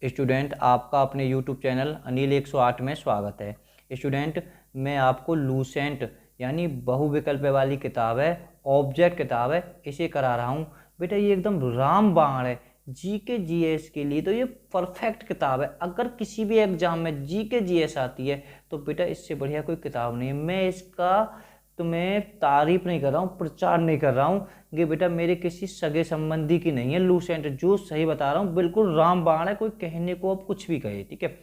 Student, आपका अपने YouTube channel Anil 108 में स्वागत है। स्टूडेंट, मैं आपको लूसेंट यानी बहुविकल्प वाली किताब है, ऑब्जेक्ट किताब है, इसे करा रहा हूँ। बेटा ये एकदम रामबाण है जीके जीएस के लिए, तो ये परफेक्ट किताब है। अगर किसी भी एग्जाम में जीके जीएस आती है तो बेटा इससे बढ़िया कोई किताब नहीं है। मैं इसका तुम्हें तारीफ नहीं कर रहा हूँ, प्रचार नहीं कर रहा हूँ कि बेटा मेरे किसी सगे संबंधी की नहीं है लूसेंट। जो सही बता रहा हूँ बिल्कुल रामबाण है, कोई कहने को अब कुछ भी कहे, ठीक है।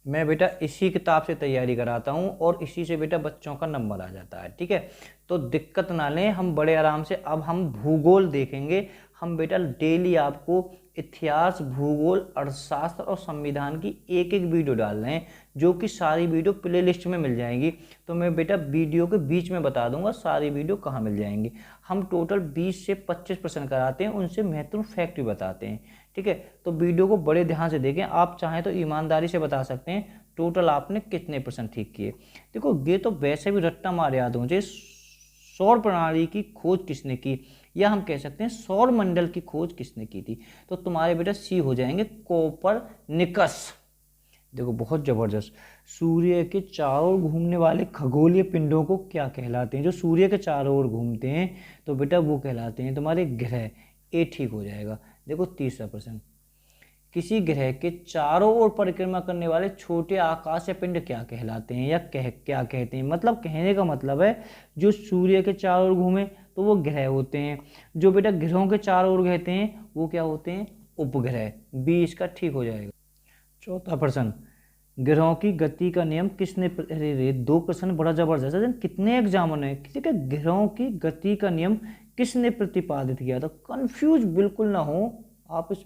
मैं बेटा इसी किताब से तैयारी कराता हूँ और इसी से बेटा बच्चों का नंबर आ जाता है, ठीक है। तो दिक्कत ना लें, हम बड़े आराम से अब हम भूगोल देखेंगे। हम बेटा डेली आपको इतिहास, भूगोल, अर्थशास्त्र और संविधान की एक एक वीडियो डाल रहे हैं, जो कि सारी वीडियो प्ले लिस्ट में मिल जाएंगी। तो मैं बेटा वीडियो के बीच में बता दूंगा सारी वीडियो कहाँ मिल जाएंगी। हम टोटल 20 से 25% कराते हैं, उनसे महत्वपूर्ण फैक्ट भी बताते हैं, ठीक है। तो वीडियो को बड़े ध्यान से देखें। आप चाहें तो ईमानदारी से बता सकते हैं टोटल आपने कितने % ठीक किए। देखो ये तो वैसे भी रट्टा मार याद हो मुझे। सौर प्रणाली की खोज किसने की, या हम कह सकते हैं सौर मंडल की खोज किसने की थी। तो तुम्हारे बेटा सी हो जाएंगे कोपरनिकस। देखो बहुत जबरदस्त। सूर्य के चारों ओर घूमने वाले खगोलीय पिंडों को क्या कहलाते हैं? जो सूर्य के चारों ओर घूमते हैं तो बेटा वो कहलाते हैं तुम्हारे ग्रह। ए ठीक हो जाएगा। देखो तीसरा प्रश्न, किसी ग्रह के चारों ओर परिक्रमा करने वाले छोटे आकाशीय पिंड क्या कहलाते हैं, या क्या कहते हैं? मतलब कहने का मतलब है जो सूर्य के चारों ओर घूमे तो वो ग्रह होते हैं, जो बेटा ग्रहों के चारों ओर घूमते हैं वो क्या होते हैं? उपग्रह। बी इसका ठीक हो जाएगा। चौथा प्रश्न, ग्रहों की गति का नियम किसने अरे रे, दो प्रश्न बड़ा जबरदस्त है, कितने एग्जाम ने, ठीक है। ग्रहों की गति का नियम किसने प्रतिपादित किया था? कंफ्यूज बिल्कुल ना हो आप। इस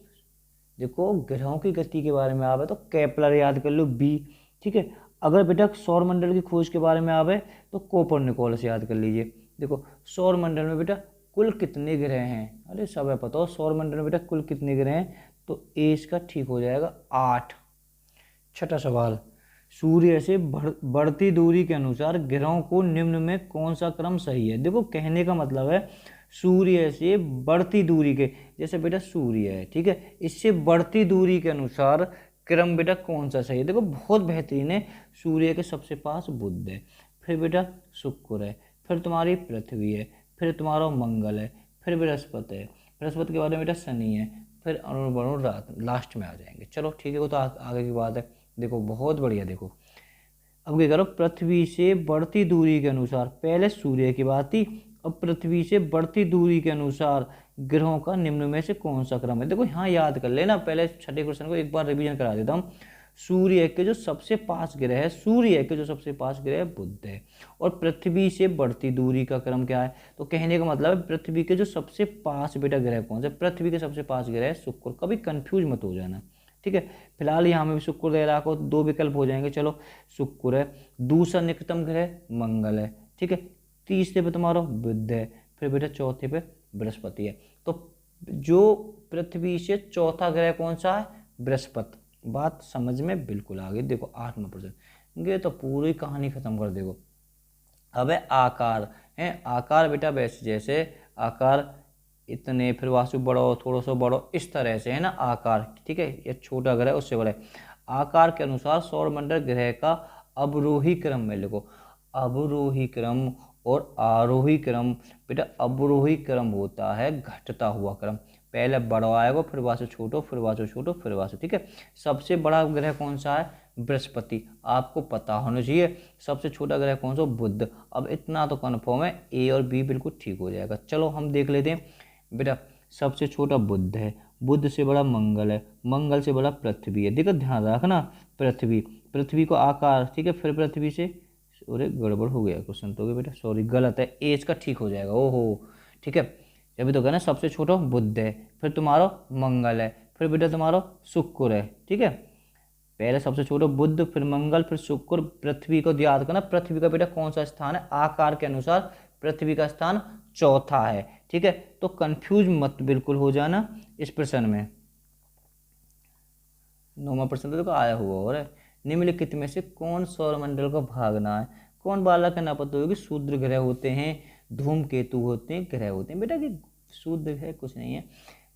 देखो ग्रहों की गति के बारे में आवे तो केपलर याद कर लो, बी, ठीक है। अगर बेटा सौर मंडल की खोज के बारे में आवे तो कोपरनिकोलस याद कर लीजिए। देखो सौर मंडल में बेटा कुल कितने ग्रह हैं? अरे सब है पता हो, सौर मंडल में बेटा कुल कितने ग्रह हैं? तो ए इसका ठीक हो जाएगा 8। छठा सवाल, सूर्य से बढ़ती दूरी के अनुसार ग्रहों को निम्न में कौन सा क्रम सही है? देखो कहने का मतलब है सूर्य से बढ़ती दूरी के, जैसे बेटा सूर्य है, ठीक है, इससे बढ़ती दूरी के अनुसार क्रम बेटा कौन सा सही है? देखो बहुत बेहतरीन है। सूर्य के सबसे पास बुध है, फिर बेटा शुक्र है, फिर तुम्हारी पृथ्वी है, फिर तुम्हारा मंगल है, फिर बृहस्पति है, बृहस्पति के बाद में बेटा शनि है, फिर अरुण वरुण रात लास्ट में आ जाएंगे। चलो ठीक है, वो तो आगे की बात है। देखो बहुत बढ़िया। देखो अब क्या करो, पृथ्वी से बढ़ती दूरी के अनुसार, पहले सूर्य की बात थी, अब पृथ्वी से बढ़ती दूरी के अनुसार ग्रहों का निम्न में से कौन सा क्रम है? देखो यहाँ याद कर लेना, पहले छठे क्वेश्चन को एक बार रिवीजन करा देता हूँ। सूर्य के जो सबसे पास ग्रह है, सूर्य के जो सबसे पास ग्रह है बुध है, और पृथ्वी से बढ़ती दूरी का क्रम क्या है? तो कहने का मतलब है पृथ्वी के जो सबसे पास बेटा ग्रह कौन सा? पृथ्वी के सबसे पास ग्रह है शुक्र। कभी कंफ्यूज मत हो जाना, ठीक है। फिलहाल यहाँ में भी शुक्र दे रहा को, दो विकल्प हो जाएंगे। चलो शुक्र है, दूसरा निकटतम ग्रह मंगल है, ठीक है, तीसरे पे तुम्हारा बुध है, फिर बेटा चौथे पे बृहस्पति है। तो जो पृथ्वी से चौथा ग्रह कौन सा है? बृहस्पति। बात समझ में बिल्कुल आ गई। देखो 8-9%, ये तो पूरी कहानी खत्म कर देखो। अब है आकार, है आकार बेटा वैसे जैसे आकार इतने, फिर वास्तु बढ़ो, थोड़ा सा बढ़ो, इस तरह से है ना आकार, ठीक है। ये छोटा ग्रह उससे बड़ा है। आकार के अनुसार सौरमंडल ग्रह का अवरोही क्रम में लिखो। अवरोही क्रम और आरोही क्रम, बेटा अवरोही क्रम होता है घटता हुआ क्रम। पहले बड़ा आएगा, फिर वहां से छोटो, फिर वहां से छोटो, फिर वहां से, ठीक है। सबसे बड़ा ग्रह कौन सा है? बृहस्पति, आपको पता होना चाहिए। सबसे छोटा ग्रह कौन सा? बुध। अब इतना तो कन्फर्म है, ए और बी बिल्कुल ठीक हो जाएगा। चलो हम देख लेते हैं बेटा। सबसे छोटा बुध है, बुध से बड़ा मंगल है, मंगल से बड़ा पृथ्वी है। देखो ध्यान रखना, पृथ्वी, पृथ्वी को आकार, ठीक है, फिर पृथ्वी से, अरे गड़बड़ हो गया क्वेश्चन तो बेटा, सॉरी गलत है, ए इसका ठीक हो जाएगा। ओहो ठीक है, अभी तो कहना सबसे छोटा बुध है, फिर तुम्हारा मंगल है, फिर बेटा तुम्हारा शुक्र है, ठीक है। पहले सबसे छोटा बुध, फिर मंगल, फिर शुक्र, पृथ्वी को याद करना। पृथ्वी का बेटा कौन सा स्थान है? आकार के अनुसार पृथ्वी का स्थान चौथा है, ठीक है। तो कंफ्यूज मत बिल्कुल हो जाना इस प्रश्न में। 9वां प्रश्न तो देखो आया हुआ और है, निम्नलिखित में से कौन सौरमंडल का भाग ना है? कौन बालक है ना पता होगी? शूद्र ग्रह होते हैं, धूमकेतु होते हैं, ग्रह होते हैं। बेटा कि शूद्र ग्रह कुछ नहीं है,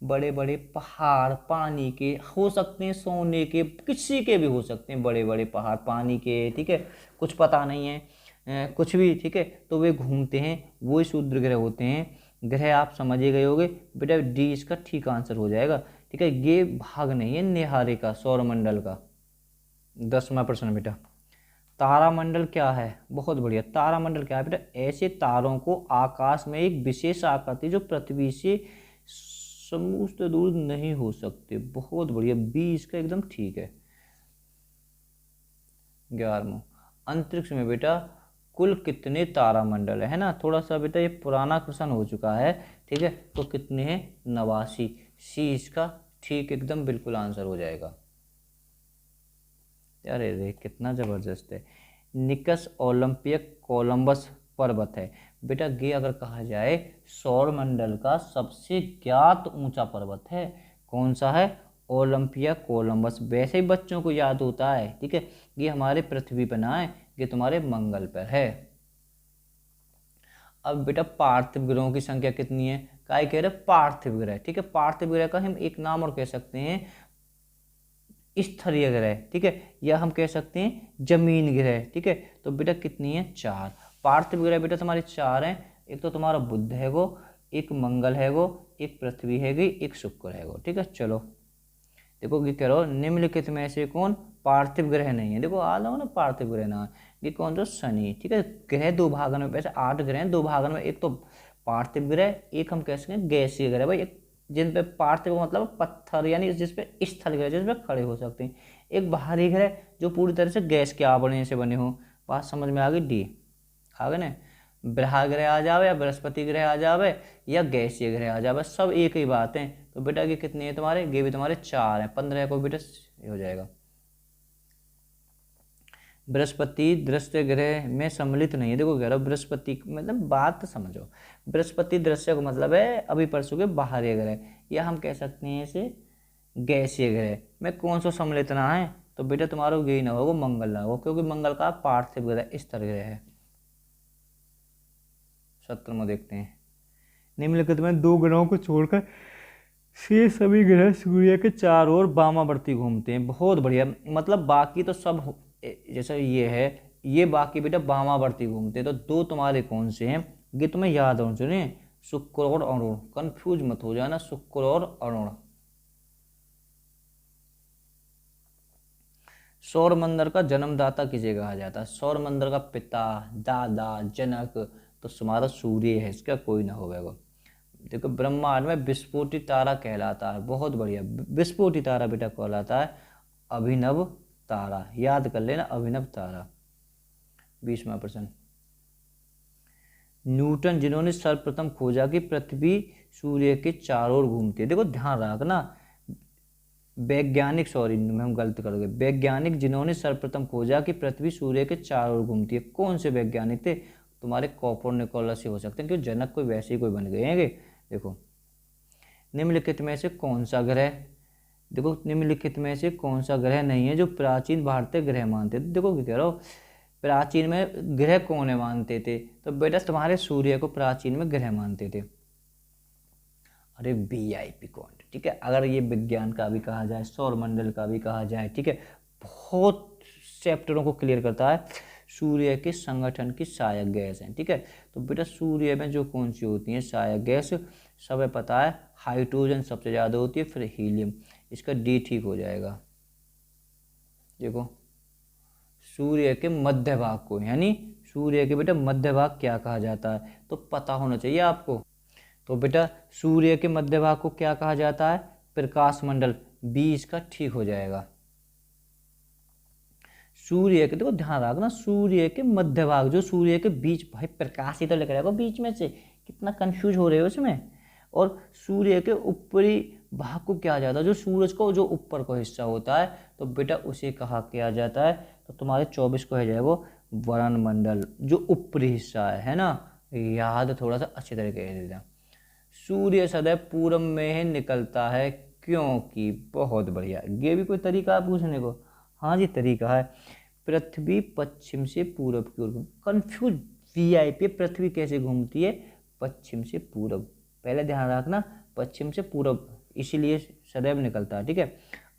बड़े बड़े पहाड़ पानी के हो सकते हैं, सोने के, किसी के भी हो सकते हैं, बड़े बड़े पहाड़ पानी के, ठीक है, कुछ पता नहीं है, कुछ भी, ठीक है, तो वे घूमते हैं, वो क्षुद्र ग्रह होते हैं। ग्रह आप समझ ही गए होगे बेटा, डी इसका ठीक आंसर हो जाएगा, ठीक है। ये भाग नहीं है निहारे का, सौरमंडल का। 10वां प्रश्न बेटा, तारामंडल क्या है? बहुत बढ़िया। तारामंडल क्या है बेटा? ऐसे तारों को आकाश में एक विशेष आकृति जो पृथ्वी से समुद्र दूर नहीं हो सकते। बहुत बढ़िया, 20 का एकदम ठीक है। 11वां, अंतरिक्ष में बेटा कुल कितने तारामंडल है ना? थोड़ा सा बेटा ये पुराना क्वेश्चन हो चुका है, ठीक है, तो कितने हैं? 89। सी इसका ठीक एकदम बिल्कुल आंसर हो जाएगा। अरे रे कितना जबरदस्त है। निकस ओलंपियक कोलंबस पर्वत है बेटा, ये अगर कहा जाए सौरमंडल का सबसे ज्ञात ऊंचा पर्वत है, कौन सा है? Olympia Columbus. वैसे ही बच्चों को याद होता है, ठीक है, ये हमारे पृथ्वी पर ना है, ये तुम्हारे मंगल पर है। अब बेटा पार्थिव ग्रहों की संख्या कितनी है? क्या कह रहे? पार्थिव ग्रह, ठीक है। पार्थिव ग्रह का हम एक नाम और कह सकते हैं स्थलीय ग्रह, ठीक है, या हम कह सकते हैं जमीन ग्रह, ठीक है। तो बेटा कितनी है? 4 पार्थिव ग्रह बेटा तुम्हारे 4 हैं। एक तो तुम्हारा बुध है गो, एक मंगल है गो, एक पृथ्वी है गई, एक शुक्र है गो, ठीक है। चलो देखो ये कह रहा हो निम्नलिखित में से कौन पार्थिव ग्रह नहीं है? देखो आ जाओ ना, पार्थिव ग्रह ना, ये कौन? तो शनि, ठीक है। ग्रह दो भागन में, वैसे 8 ग्रह हैं, 2 भागन में, एक तो पार्थिव ग्रह, एक हम कह सकते हैं गैसीय ग्रह भाई, एक जिन पे पार्थिव मतलब पत्थर यानी जिसपे स्थल ग्रह जिसपे खड़े हो सकते हैं, एक बाहरी ग्रह जो पूरी तरह से गैस के आवरण से बने हो। बात समझ में आ गई? डी आ गए ना। बृहस्पति ग्रह आ जावे या बृहस्पति ग्रह आ जावे या गैसीय ग्रह आ जावे, सब एक ही बात है। तो बेटा ये कितने हैं तुम्हारे? ये भी तुम्हारे 4 हैं। 15 को बेटा हो जाएगा। बृहस्पति दृश्य ग्रह में सम्मिलित नहीं है। देखो कह रहा बृहस्पति मतलब बात समझो, बृहस्पति दृश्य का मतलब है अभी परसों के बाहरी ग्रह, या हम कह सकते हैं इसे गैसीय ग्रह में कौन सा सम्मिलित ना है? तो बेटा तुम्हारा यही ना होगा, मंगल ना होगा, क्योंकि मंगल का पार्थिव ग्रह स्तर ग्रह है। 17वां देखते हैं, निम्नलिखित में 2 ग्रहों को छोड़कर शेष सभी ग्रह सूर्य के चारों ओर वामावर्ती घूमते हैं। बहुत बढ़िया, मतलब बाकी तो सब जैसा ये है, ये बाकी बेटा वामावर्ती घूमते हैं। तो 2 तुम्हारे कौन से हैं ये तुम्हें याद होना चाहिए, शुक्र और अरुण, कंफ्यूज मत हो जाना, शुक्र और अरुण। सौरमंडल का जन्मदाता किसे कहा जाता है? सौरमंडल का पिता, दादा, जनक तो तुम्हारा सूर्य है, इसका कोई ना होगा। देखो ब्रह्मांड में विस्फोटी तारा कहलाता है। बहुत बढ़िया, विस्फोटी तारा बेटा कहलाता है अभिनव तारा, याद कर लेना अभिनव तारा। 20वां प्रश्न, न्यूटन जिन्होंने सर्वप्रथम खोजा कि पृथ्वी सूर्य के चारों ओर घूमती है। देखो ध्यान रखना, वैज्ञानिक, सॉरी हम गलत कर गए, वैज्ञानिक जिन्होंने सर्वप्रथम खोजा कि पृथ्वी सूर्य के चारों ओर घूमती है, कौन से वैज्ञानिक थे? तुम्हारे कोपरनिकस ही हो सकते हैं, क्योंकि जनक कोई वैसे ही कोई बन गए हैं। देखो निम्नलिखित में से कौन सा ग्रह, देखो निम्नलिखित में से कौन सा ग्रह नहीं है जो प्राचीन भारतीय ग्रह मानते थे? देखो क्या कह रहा हो, प्राचीन में ग्रह कौन है मानते थे? तो बेटा तुम्हारे सूर्य को प्राचीन में ग्रह मानते थे। अरे VIP कौन, ठीक है। अगर ये विज्ञान का भी कहा जाए, सौरमंडल का भी कहा जाए, ठीक है, बहुत चैप्टरों को क्लियर करता है। सूर्य के संगठन की सहायक गैस है, ठीक है। तो बेटा सूर्य में जो कौन सी होती है सहायक गैस, सब पता है, हाइड्रोजन सबसे ज़्यादा होती है, फिर हीलियम, इसका डी ठीक हो जाएगा। देखो सूर्य के मध्य भाग को, यानी सूर्य के बेटा मध्य भाग क्या कहा जाता है? तो पता होना चाहिए आपको। तो बेटा सूर्य के मध्य भाग को क्या कहा जाता है? प्रकाश मंडल, 20 का ठीक हो जाएगा। सूर्य के, देखो ध्यान रखना, सूर्य के मध्य भाग, जो सूर्य के बीच, भाई प्रकाश ही तो लेकर आएगा बीच में से, कितना कंफ्यूज हो रहे हो इसमें। और सूर्य के ऊपरी भाग को क्या जाता है? जो सूरज को जो ऊपर का हिस्सा होता है, तो बेटा उसे कहा किया जाता है। तो तुम्हारे 24 को है जाए वो वरण मंडल, जो ऊपरी हिस्सा है ना, याद थोड़ा सा अच्छे तरीके से देना। सूर्य सदैव पूरब में ही निकलता है क्योंकि, बहुत बढ़िया, ये भी कोई तरीका है पूछने को? हाँ जी तरीका है, पृथ्वी पश्चिम से पूरब की ओर, कंफ्यूज VIP, पृथ्वी कैसे घूमती है? पश्चिम से पूरब, पहले ध्यान रखना, पश्चिम से पूरब, इसीलिए सदैव निकलता है, ठीक है।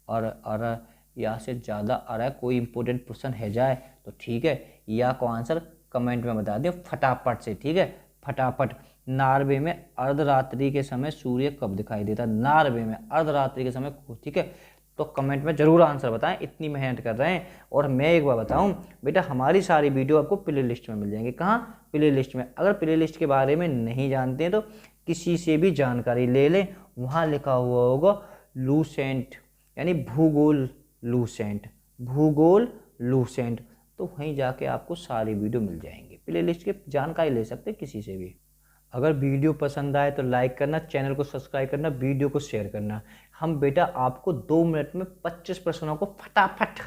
और या से ज़्यादा आ रहा है, कोई इंपॉर्टेंट क्वेश्चन है जाए तो ठीक है, या को आंसर कमेंट में बता दें फटाफट से, ठीक है, फटाफट। नॉर्वे में अर्धरात्रि के समय सूर्य कब दिखाई देता है? नॉर्वे में अर्धरात्रि के समय, ठीक है। तो कमेंट में ज़रूर आंसर बताएं, इतनी मेहनत कर रहे हैं। और मैं एक बार बताऊं बेटा, हमारी सारी वीडियो आपको प्ले लिस्ट में मिल जाएंगी। कहाँ? प्ले लिस्ट में। अगर प्ले लिस्ट के बारे में नहीं जानते हैं तो किसी से भी जानकारी ले लें, वहाँ लिखा हुआ होगा लूसेंट, यानी भूगोल लूसेंट, भूगोल लूसेंट, तो वहीं जाके आपको सारी वीडियो मिल जाएंगी। प्ले लिस्ट की जानकारी ले सकते हैं किसी से भी। अगर वीडियो पसंद आए तो लाइक करना, चैनल को सब्सक्राइब करना, वीडियो को शेयर करना। हम बेटा आपको 2 मिनट में 25 प्रश्नों को फटाफट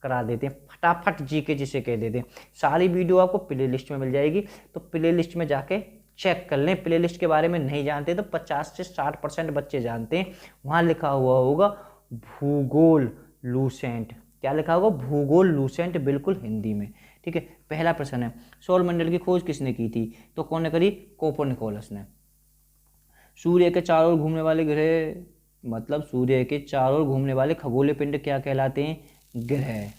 करा देते हैं, फटाफट जीके जिसे कह देते हैं। सारी वीडियो आपको प्ले लिस्ट में मिल जाएगी, तो प्ले लिस्ट में जाके चेक कर लें। प्ले लिस्ट के बारे में नहीं जानते तो 50 से 60% बच्चे जानते हैं। वहाँ लिखा हुआ होगा भूगोल लूसेंट। क्या लिखा होगा? भूगोल लूसेंट, बिल्कुल हिंदी में, ठीक है। पहला प्रश्न है, सौरमंडल की खोज किसने की थी? तो कौन ने करी? कोपरनिकोलस ने। सूर्य के चारों ओर घूमने वाले ग्रह, मतलब सूर्य के चारों ओर घूमने वाले खगोलीय पिंड क्या कहलाते हैं? ग्रह।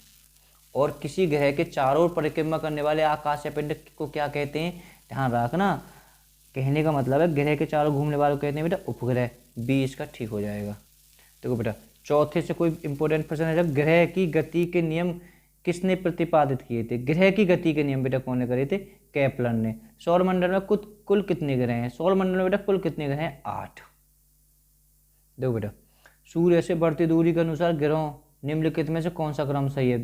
और किसी ग्रह के चारों ओर परिक्रमा करने वाले आकाशीय पिंड को क्या कहते हैं? ध्यान रखना, कहने का मतलब है ग्रह के चारों घूमने वालों को कहते हैं बेटा उपग्रह। बी इसका ठीक हो जाएगा। देखो बेटा, चौथे से कोई इंपॉर्टेंट प्रश्न है, जब ग्रह की गति के नियम किसने प्रतिपादित किए थे? ग्रह की गति के नियम बेटा कौन ने करे थे? केपलर ने। सौरमंडल में कुल कितने ग्रह हैं? सौरमंडल में बेटा कुल कितने ग्रह हैं? 8। देखो बेटा, सूर्य से बढ़ती दूरी के अनुसार ग्रहों निम्नलिखित में से कौन सा क्रम सही है?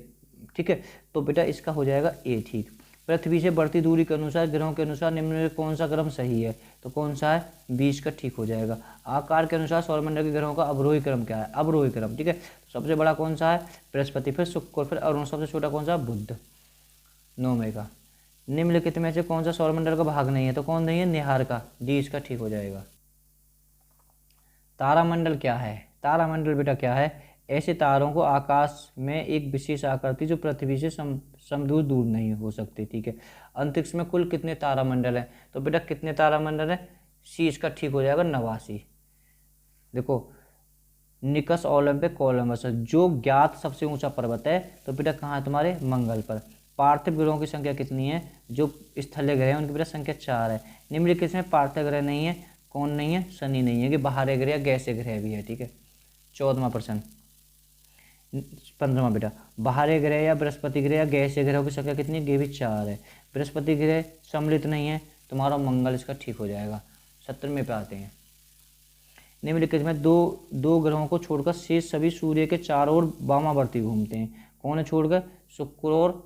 ठीक है, तो बेटा इसका हो जाएगा ए, ठीक। पृथ्वी से बढ़ती दूरी के अनुसार ग्रहों के अनुसार निम्न में कौन सा क्रम सही है? तो कौन सा है? 20 का ठीक हो जाएगा। आकार के अनुसार सौरमंडल के ग्रहों का अवरोही क्रम क्या है? अवरोही क्रम, ठीक है। सबसे बड़ा कौन सा है? बृहस्पति, फिर शुक्र, फिर अरुण, सबसे छोटा कौन सा? बुध, 9वें का। निम्नलिखित में से कौन सा सौरमंडल का भाग नहीं है? तो कौन नहीं है? निहार का, डी इसका ठीक हो जाएगा। तारामंडल क्या है? तारामंडल बेटा क्या है? ऐसे तारों को आकाश में एक विशेष आकृति जो पृथ्वी से समदूर दूर नहीं हो सकती, ठीक है। अंतरिक्ष में कुल कितने तारामंडल हैं? तो बेटा कितने तारामंडल हैं? सी इसका ठीक हो जाएगा, 89। देखो, निकस ओलंपिक कोलंबस जो ज्ञात सबसे ऊंचा पर्वत है, तो बेटा कहाँ है? तुम्हारे मंगल पर। पार्थिव ग्रहों की संख्या कितनी है? जो स्थलीय ग्रह हैं उनकी बेटा संख्या 4 है। निम्नलिखित में पार्थिव ग्रह नहीं है, कौन नहीं है? शनि नहीं है, कि बाहरी ग्रह या गैसीय ग्रह भी है, ठीक है। 14वां प्रश्न, 15वां बेटा, बाहरी ग्रह या बृहस्पति ग्रह या गैसीय ग्रहों की संख्या कितनी है? ये भी 4 है। बृहस्पति ग्रह सम्मिलित नहीं है, तुम्हारा मंगल इसका ठीक हो जाएगा। 17वें पे आते हैं। निम्नलिखित में दो ग्रहों को छोड़कर शेष सभी सूर्य के चारों ओर वामावर्ती घूमते हैं। कौन है छोड़कर? शुक्र और,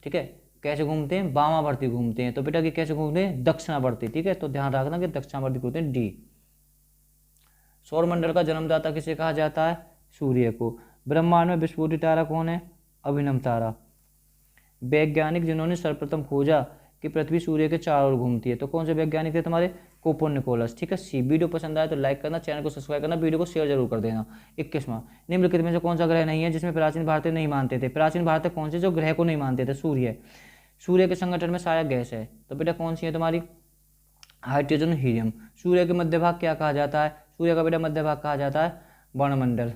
ठीक है। कैसे घूमते हैं? वामावर्ती घूमते हैं। तो बेटा कि कैसे घूमते हैं? दक्षिणावर्ती, ठीक है। तो ध्यान रखना कि दक्षिणावर्ती घूमते हैं, डी। सौरमंडल का जन्मदाता किसे कहा जाता है? सूर्य को। ब्रह्मांड में विस्फोटित तारा कौन है? अभिनव तारा। वैज्ञानिक जिन्होंने सर्वप्रथम खोजा कि पृथ्वी सूर्य के चारों ओर घूमती है, तो कौन से वैज्ञानिक थे तुम्हारे? कोपरनिकोलस, ठीक है। सी। वीडियो पसंद आए तो लाइक करना, चैनल को सब्सक्राइब करना, वीडियो को शेयर जरूर कर देना। 21वां, निम्नलिखित में से कौन सा ग्रह नहीं है जिसमें प्राचीन भारतीय नहीं मानते थे? प्राचीन भारतीय कौन से जो ग्रह को नहीं मानते थे? सूर्य। सूर्य के संगठन में साया गैस है, तो बेटा कौन सी है तुम्हारी? Hydrogen, helium. सूर्य के मध्य भाग क्या कहा जाता है? सूर्य का बेटा मध्य भाग कहा जाता है वर्णमंडल।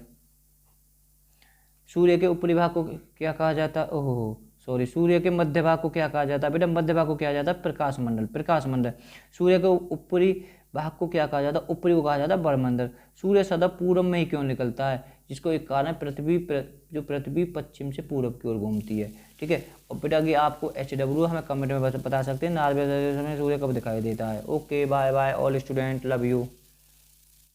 सूर्य के ऊपरी भाग को क्या कहा जाता है? ओहो सॉरी, सूर्य के मध्य भाग को क्या कहा जाता है? बेटा मध्य भाग को क्या जाता है? प्रकाश मंडल, प्रकाश मंडल। सूर्य के ऊपरी भाग को क्या कहा जाता है? ऊपरी को कहा जाता है वर्णमंडल। सूर्य सदा पूर्व में ही क्यों निकलता है? जिसको एक कारण जो पृथ्वी पश्चिम से पूर्व की ओर घूमती है, ठीक है। और बेटा कि आपको HW हमें कमेंट में बता सकते हैं, नॉर्वे में सूर्य कब दिखाई देता है। Okay, bye bye all student, love you.